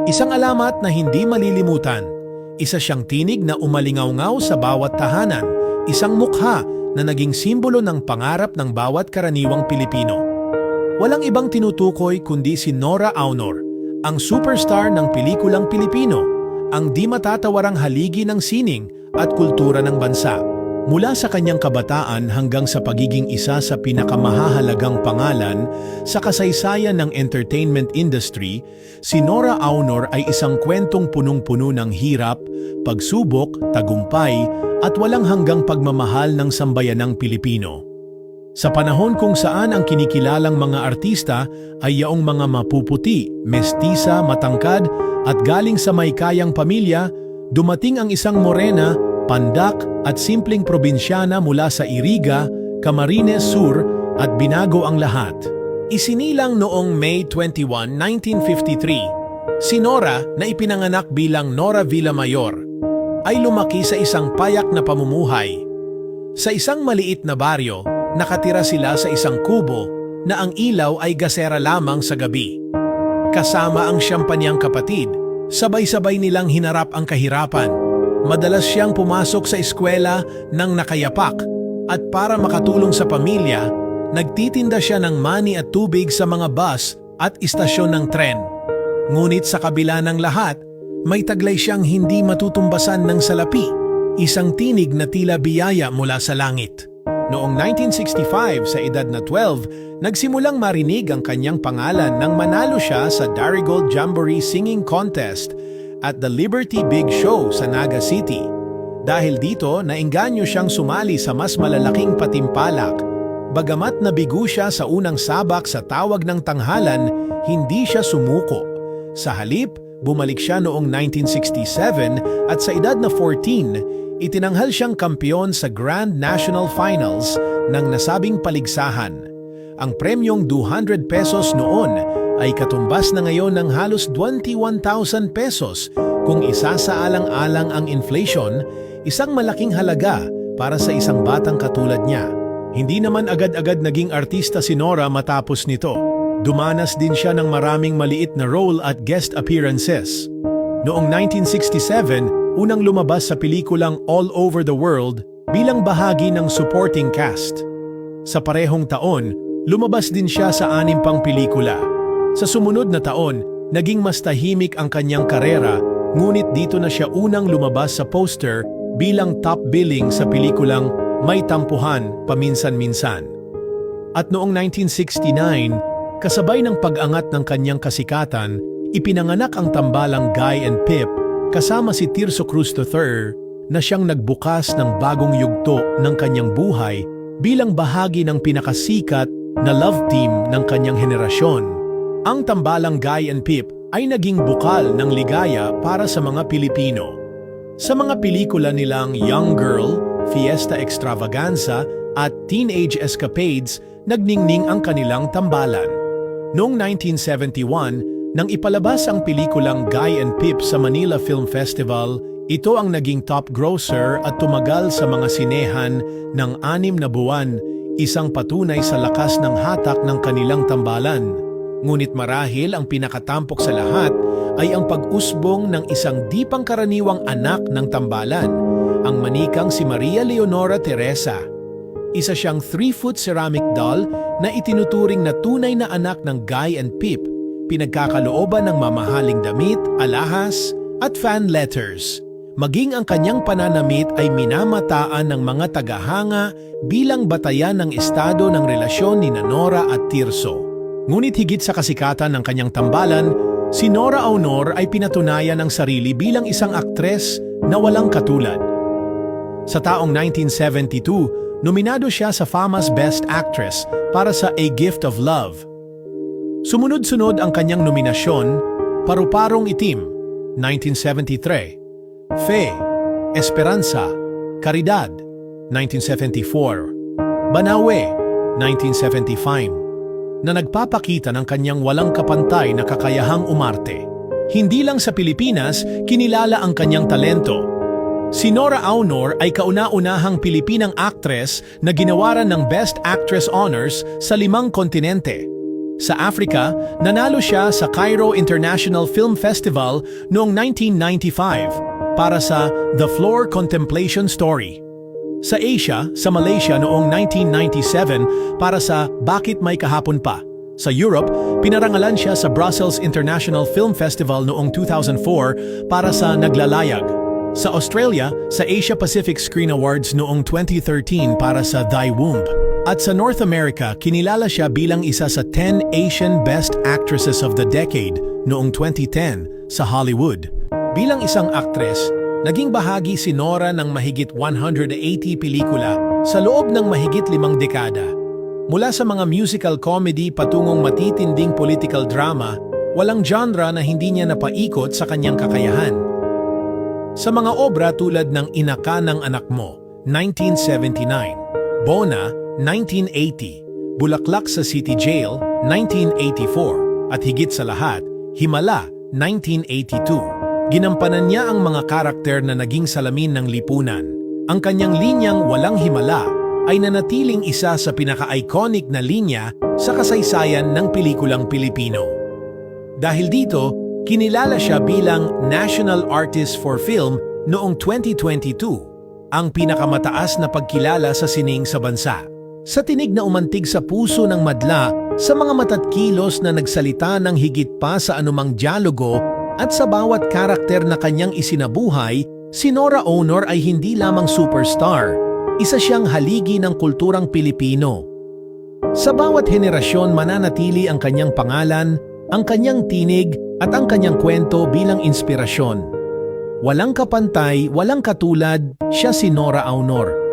Isang alamat na hindi malilimutan. Isa siyang tinig na umalingaw-ngaw sa bawat tahanan. Isang mukha na naging simbolo ng pangarap ng bawat karaniwang Pilipino. Walang ibang tinutukoy kundi si Nora Aunor, ang superstar ng pelikulang Pilipino, ang di matatawarang haligi ng sining at kultura ng bansa. Mula sa kanyang kabataan hanggang sa pagiging isa sa pinakamahahalagang pangalan sa kasaysayan ng entertainment industry, si Nora Aunor ay isang kwentong punong-puno ng hirap, pagsubok, tagumpay, at walang hanggang pagmamahal ng sambayanang Pilipino. Sa panahon kung saan ang kinikilalang mga artista ay yaong mga mapuputi, mestiza, matangkad, at galing sa may kayang pamilya, dumating ang isang morena, pandak at simpleng probinsyana mula sa Iriga, Camarines Sur at binago ang lahat. Isinilang noong May 21, 1953, si Nora na ipinanganak bilang Nora Villamayor ay lumaki sa isang payak na pamumuhay. Sa isang maliit na baryo, nakatira sila sa isang kubo na ang ilaw ay gasera lamang sa gabi. Kasama ang siyam pa niyang kapatid, sabay-sabay nilang hinarap ang kahirapan. Madalas siyang pumasok sa eskwela ng nakayapak at para makatulong sa pamilya, nagtitinda siya ng mani at tubig sa mga bus at istasyon ng tren. Ngunit sa kabila ng lahat, may taglay siyang hindi matutumbasan ng salapi, isang tinig na tila biyaya mula sa langit. Noong 1965, sa edad na 12, nagsimulang marinig ang kanyang pangalan nang manalo siya sa Darigold Jamboree Singing Contest at the Liberty Big Show sa Naga City. Dahil dito, naengganyo siyang sumali sa mas malalaking patimpalak. Bagamat nabigo siya sa unang sabak sa tawag ng tanghalan, hindi siya sumuko. Sa halip, bumalik siya noong 1967 at sa edad na 14, itinanghal siyang kampiyon sa Grand National Finals ng nasabing paligsahan. Ang premyong 200 pesos noon ay katumbas na ngayon ng halos 21,000 pesos kung isasaalang-alang ang inflation, isang malaking halaga para sa isang batang katulad niya. Hindi naman agad-agad naging artista si Nora matapos nito. Dumanas din siya ng maraming maliit na role at guest appearances. Noong 1967, unang lumabas sa pelikulang All Over the World bilang bahagi ng supporting cast. Sa parehong taon, lumabas din siya sa 6 pang pelikula. Sa sumunod na taon, naging mas tahimik ang kanyang karera, ngunit dito na siya unang lumabas sa poster bilang top billing sa pelikulang May Tampuhan, Paminsan-Minsan. At noong 1969, kasabay ng pag-angat ng kanyang kasikatan, ipinanganak ang tambalang Guy and Pip kasama si Tirso Cruz III na siyang nagbukas ng bagong yugto ng kanyang buhay bilang bahagi ng pinakasikat na love team ng kanyang henerasyon. Ang tambalang Guy and Pip ay naging bukal ng ligaya para sa mga Pilipino. Sa mga pelikula nilang Young Girl, Fiesta Extravaganza at Teenage Escapades, nagningning ang kanilang tambalan. Noong 1971, nang ipalabas ang pelikulang Guy and Pip sa Manila Film Festival, ito ang naging top grosser at tumagal sa mga sinehan ng 6 na buwan, isang patunay sa lakas ng hatak ng kanilang tambalan. Ngunit marahil ang pinakatampok sa lahat ay ang pag-usbong ng isang di pangkaraniwang anak ng tambalan, ang manikang si Maria Leonora Teresa. Isa siyang 3-foot ceramic doll na itinuturing na tunay na anak ng Guy and Pip, pinagkakalooban ng mamahaling damit, alahas, at fan letters. Maging ang kanyang pananamit ay minamataan ng mga tagahanga bilang batayan ng estado ng relasyon ni Nora at Tirso. Ngunit higit sa kasikatan ng kanyang tambalan, si Nora Aunor ay pinatunayan ang sarili bilang isang aktres na walang katulad. Sa taong 1972, nominado siya sa FAMA's Best Actress para sa A Gift of Love. Sumunod-sunod ang kanyang nominasyon: Paru-Parong Itim, 1973, Fe, Esperanza, Caridad, 1974, Banawe, 1975, na nagpapakita ng kanyang walang kapantay na kakayahang umarte. Hindi lang sa Pilipinas, kinilala ang kanyang talento. Si Nora Aunor ay kauna-unahang Pilipinang aktres na ginawaran ng Best Actress Honors sa 5 kontinente. Sa Africa, nanalo siya sa Cairo International Film Festival noong 1995 para sa The Floor Contemplation Story. Sa Asia, sa Malaysia noong 1997 para sa Bakit May Kahapon Pa. Sa Europe, pinarangalan siya sa Brussels International Film Festival noong 2004 para sa Naglalayag. Sa Australia, sa Asia Pacific Screen Awards noong 2013 para sa Thy Womb. At sa North America, kinilala siya bilang isa sa 10 Asian Best Actresses of the Decade noong 2010 sa Hollywood. Bilang isang aktres, naging bahagi si Nora ng mahigit 180 pelikula sa loob ng mahigit 5 dekada. Mula sa mga musical comedy patungong matitinding political drama, walang genre na hindi niya napaikot sa kanyang kakayahan. Sa mga obra tulad ng Inaka ng Anak Mo, 1979, Bona, 1980, Bulaklak sa City Jail, 1984, at higit sa lahat, Himala, 1982. Ginampanan niya ang mga karakter na naging salamin ng lipunan. Ang kanyang linyang Walang Himala ay nanatiling isa sa pinaka-iconic na linya sa kasaysayan ng pelikulang Pilipino. Dahil dito, kinilala siya bilang National Artist for Film noong 2022, ang pinakamataas na pagkilala sa sining sa bansa. Sa tinig na umantig sa puso ng madla, sa mga matatkilos na nagsalita ng higit pa sa anumang dialogo at sa bawat karakter na kanyang isinabuhay, si Nora Aunor ay hindi lamang superstar, isa siyang haligi ng kulturang Pilipino. Sa bawat henerasyon mananatili ang kanyang pangalan, ang kanyang tinig at ang kanyang kwento bilang inspirasyon. Walang kapantay, walang katulad, siya si Nora Aunor.